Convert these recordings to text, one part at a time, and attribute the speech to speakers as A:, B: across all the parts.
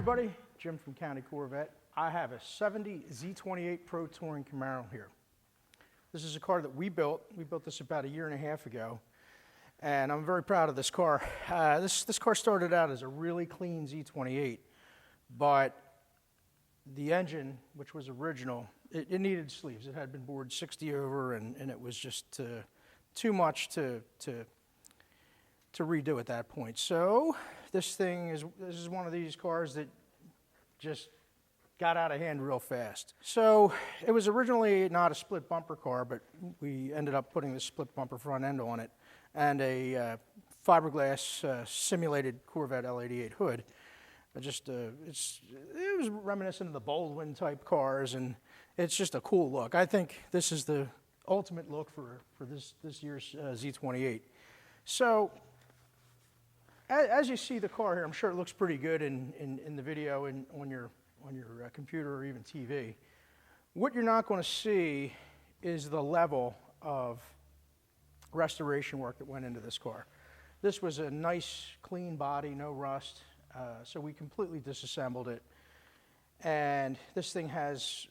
A: everybody, Jim from County Corvette. I have a 70 Z28 Pro Touring Camaro here. This is a car that we built. We built this about a year and a half ago, and I'm very proud of this car. This car started out as a really clean Z28, but the engine, which was original, it needed sleeves. It had been bored 60 over, and it was just too much to redo at that point. So this is one of these cars that just got out of hand real fast. So it was originally not a split bumper car, but we ended up putting this split bumper front end on it and a fiberglass simulated Corvette L88 hood. It was reminiscent of the Baldwin type cars, and it's just a cool look. I think this is the ultimate look for this year's Z28. So as you see the car here, I'm sure it looks pretty good in the video and on your computer or even TV. What you're not going to see is the level of restoration work that went into this car. This was a nice, clean body, no rust, so we completely disassembled it. And this thing has,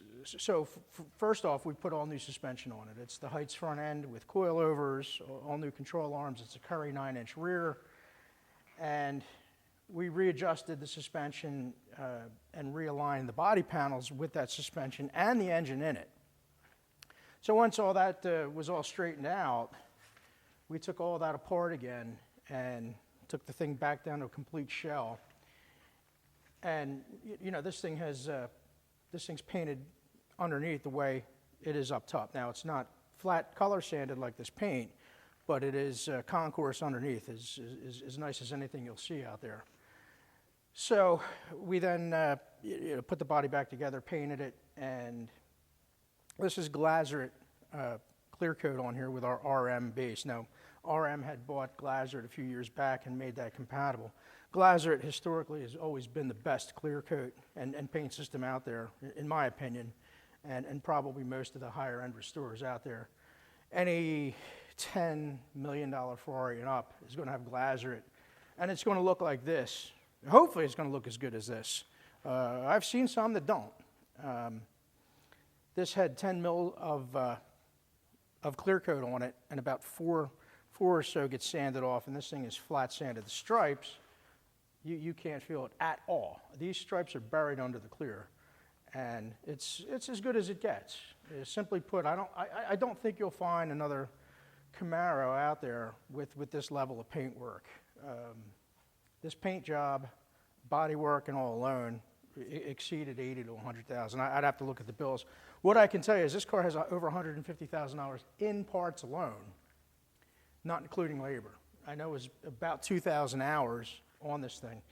A: first off, we put all new suspension on it. It's the Heights front end with coilovers, all new control arms. It's a Curry 9-inch rear. And we readjusted the suspension and realigned the body panels with that suspension and the engine in it. So once all that was all straightened out, we took all that apart again and took the thing back down to a complete shell. And you know, this thing's painted underneath the way it is up top. Now, it's not flat color sanded like this paint, but it is Concours underneath, as nice as anything you'll see out there. So we then put the body back together, painted it, and this is Glazurit clear coat on here with our RM base. Now, RM had bought Glazurit a few years back and made that compatible. Glazurit historically has always been the best clear coat and paint system out there, in my opinion, and probably most of the higher end restorers out there. Any $10 million Ferrari and up is going to have Glazurit, and it's going to look like this. Hopefully it's going to look as good as this. I've seen some that don't. This had 10 mil of clear coat on it, and about four or so gets sanded off, and this thing is flat sanded. The stripes, you can't feel it at all. These stripes are buried under the clear, and it's as good as it gets. Simply put, I don't think you'll find another Camaro out there with this level of paint work. This paint job, body work and all alone, exceeded $80,000 to $100,000. I'd have to look at the bills. What I can tell you is this car has over $150,000 in parts alone, not including labor. I know it was about 2,000 hours on this thing.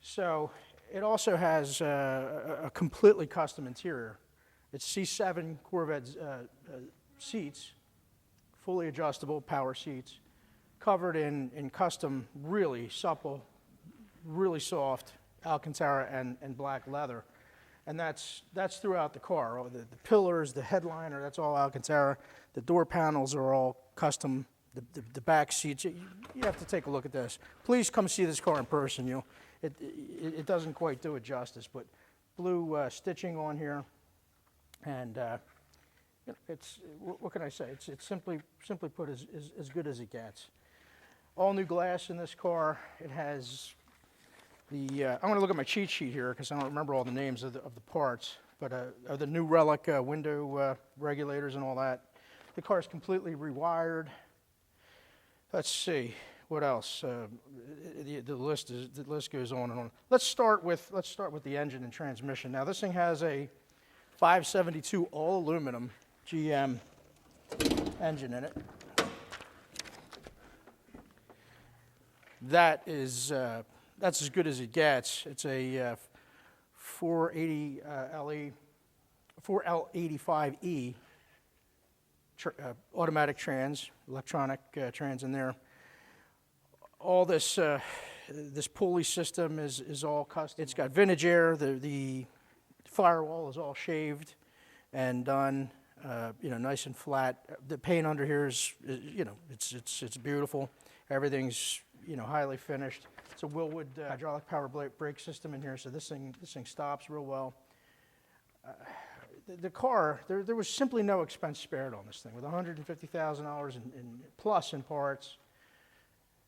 A: So it also has a completely custom interior. It's C7 Corvette seats, fully adjustable power seats, covered in custom, really supple, really soft Alcantara and black leather. And that's throughout the car. The pillars, the headliner, that's all Alcantara. The door panels are all custom. The back seats, you have to take a look at this. Please come see this car in person. It doesn't quite do it justice, but blue stitching on here, and what can I say? It's simply put as good as it gets. All new glass in this car. It has I'm going to look at my cheat sheet here because I don't remember all the names of the parts, but the new Relic window regulators and all that. The car is completely rewired. Let's see what else. The list goes on and on. Let's start with the engine and transmission. Now this thing has a 572 all aluminum GM engine in it. That's as good as it gets. It's a 4L85E automatic trans, electronic trans in there. All this this pulley system is all custom. It's got vintage air. The firewall is all shaved and done, nice and flat. The paint under here is it's beautiful. Everything's, highly finished. It's a Wilwood hydraulic power brake system in here, so this thing stops real well. The car, there was simply no expense spared on this thing. With $150,000 in plus in parts,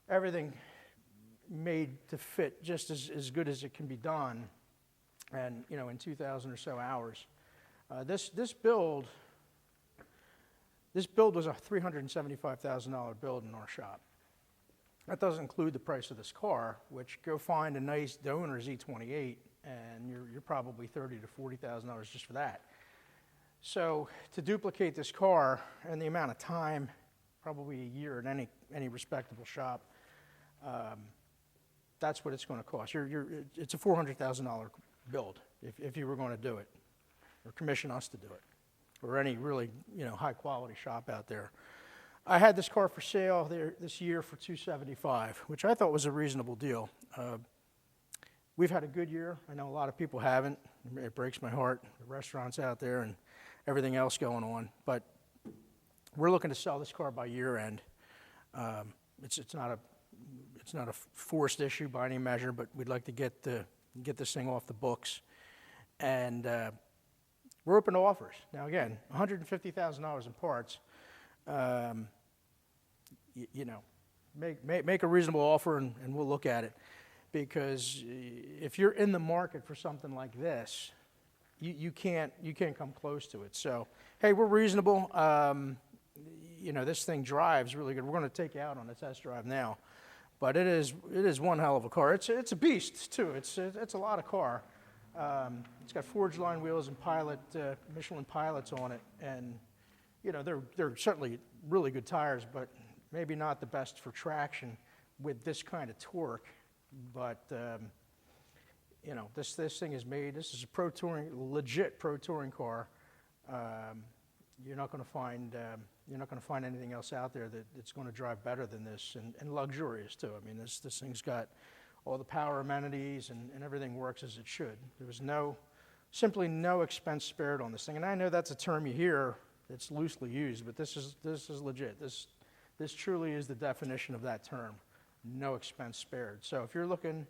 A: everything made to fit just as good as it can be done, and in 2,000 or so hours. This build was a $375,000 build in our shop. That doesn't include the price of this car, which go find a nice donor Z28, and you're probably $30,000 to $40,000 just for that. So to duplicate this car and the amount of time, probably a year in any respectable shop, that's what it's going to cost. It's a $400,000 build if you were going to do it, or commission us to do it, or any really high quality shop out there. I had this car for sale this year for $275,000, which I thought was a reasonable deal. We've had a good year. I know a lot of people haven't. It breaks my heart. The restaurants out there and everything else going on, but we're looking to sell this car by year end. It's not a forced issue by any measure, but we'd like to get this thing off the books, and we're open to offers. Now again, $150,000 in parts. Make a reasonable offer and we'll look at it, because if you're in the market for something like this, you can't come close to it. So hey, we're reasonable. This thing drives really good. We're going to take you out on a test drive now, but it is one hell of a car. It's a beast too. It's a lot of car. It's got forged line wheels and Michelin pilots on it, and they're certainly really good tires, but maybe not the best for traction with this kind of torque. But this thing is made. This is a legit pro touring car. You're not going to find anything else out there that's going to drive better than this, and luxurious too. I mean, this thing's got all the power amenities, and everything works as it should. There was simply no expense spared on this thing. And I know that's a term you hear that's loosely used, but this is legit. This truly is the definition of that term, no expense spared. So if you're looking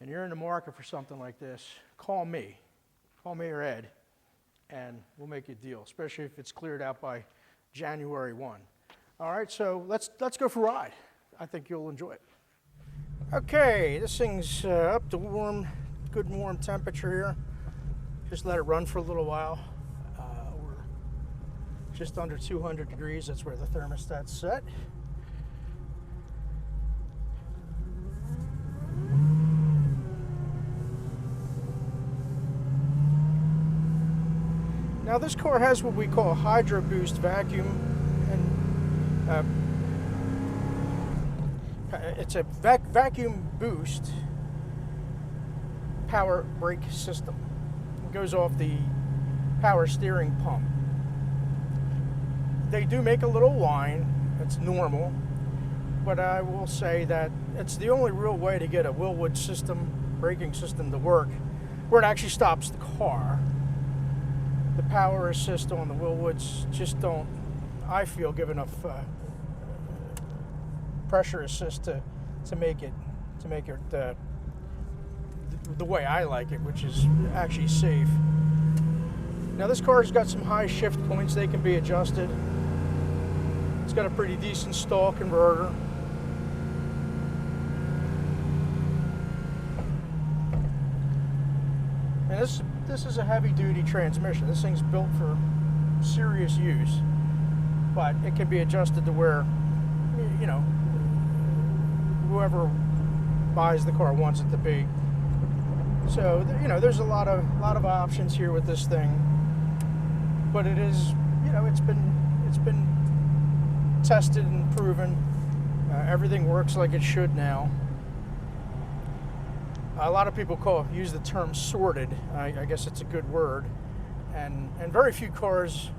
A: and you're in the market for something like this, call me or Ed, and we'll make you a deal, especially if it's cleared out by January 1. All right, so let's go for a ride. I think you'll enjoy it. Okay, this thing's up to good warm temperature here. Just let it run for a little while. We're just under 200 degrees. That's where the thermostat's set. Now this car has what we call a Hydro Boost vacuum, and it's a vacuum boost power brake system. It goes off the power steering pump. They do make a little whine. It's normal, but I will say that it's the only real way to get a Wilwood braking system to work where it actually stops the car. The power assist on the Wilwoods just don't, I feel, give enough pressure assist to make it the way I like it, which is actually safe. Now this car's got some high shift points. They can be adjusted. It's got a pretty decent stall converter. And this is a heavy-duty transmission. This thing's built for serious use, but it can be adjusted to where, whoever buys the car wants it to be. So, there's a lot of options here with this thing, but it is, it's been tested and proven. Everything works like it should now. A lot of people use the term sorted. I guess it's a good word, and very few cars,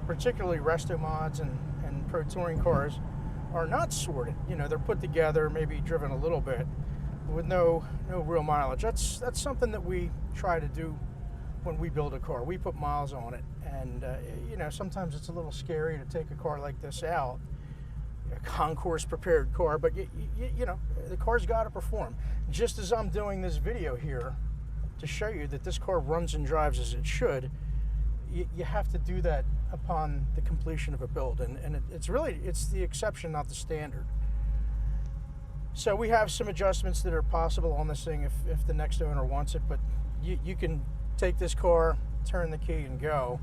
A: particularly Restomods and pro touring cars, are not sorted. They're put together, maybe driven a little bit, with no real mileage. That's something that we try to do when we build a car. We put miles on it, and sometimes it's a little scary to take a car like this out. Concours prepared car, but you know, the car's got to perform. Just as I'm doing this video here to show you that this car runs and drives as it should, you have to do that upon the completion of a build, and it's the exception, not the standard. So we have some adjustments that are possible on this thing if the next owner wants it, but you can take this car, turn the key, and go,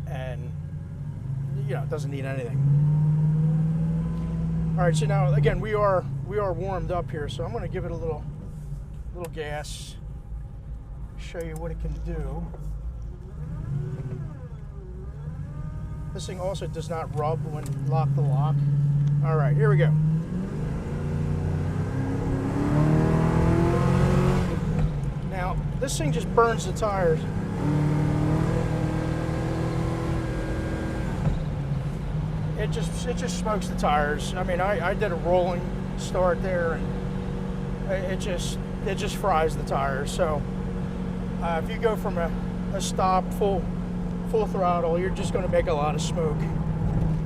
A: and you know, it doesn't need anything. All right, so now again we are warmed up here, so I'm going to give it a little gas, show you what it can do. This thing also does not rub when lock the lock. All right, here we go. Now, this thing just burns the tires. It just smokes the tires. I mean, I did a rolling start there, and it just fries the tires. So if you go from a stop full throttle, you're just going to make a lot of smoke.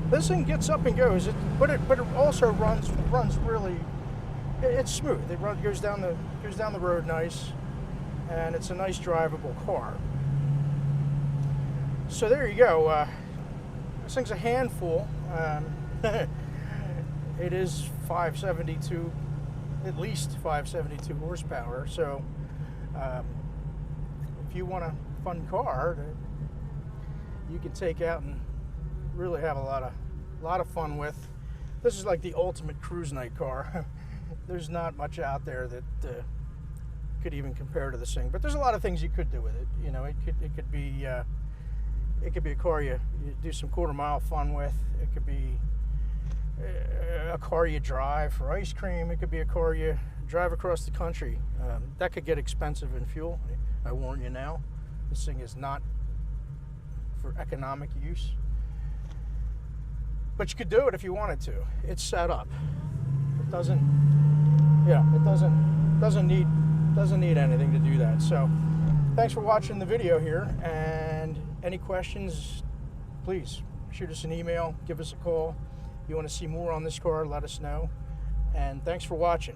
A: This thing gets up and goes, but it also runs really. It's smooth. It goes down the road nice, and it's a nice drivable car. So there you go. This thing's a handful. It is 572, at least 572 horsepower. So if you want a fun car that you can take out and really have a lot of fun with, this is like the ultimate cruise night car. There's not much out there that could even compare to this thing, but there's a lot of things you could do with it. You know, it could be a car you do some quarter-mile fun with. It could be a car you drive for ice cream. It could be a car you drive across the country. That could get expensive in fuel. I warn you now. This thing is not for economic use. But you could do it if you wanted to. It's set up. It doesn't need anything to do that. So thanks for watching the video here, and any questions, please shoot us an email, give us a call. If you want to see more on this car, let us know. And thanks for watching.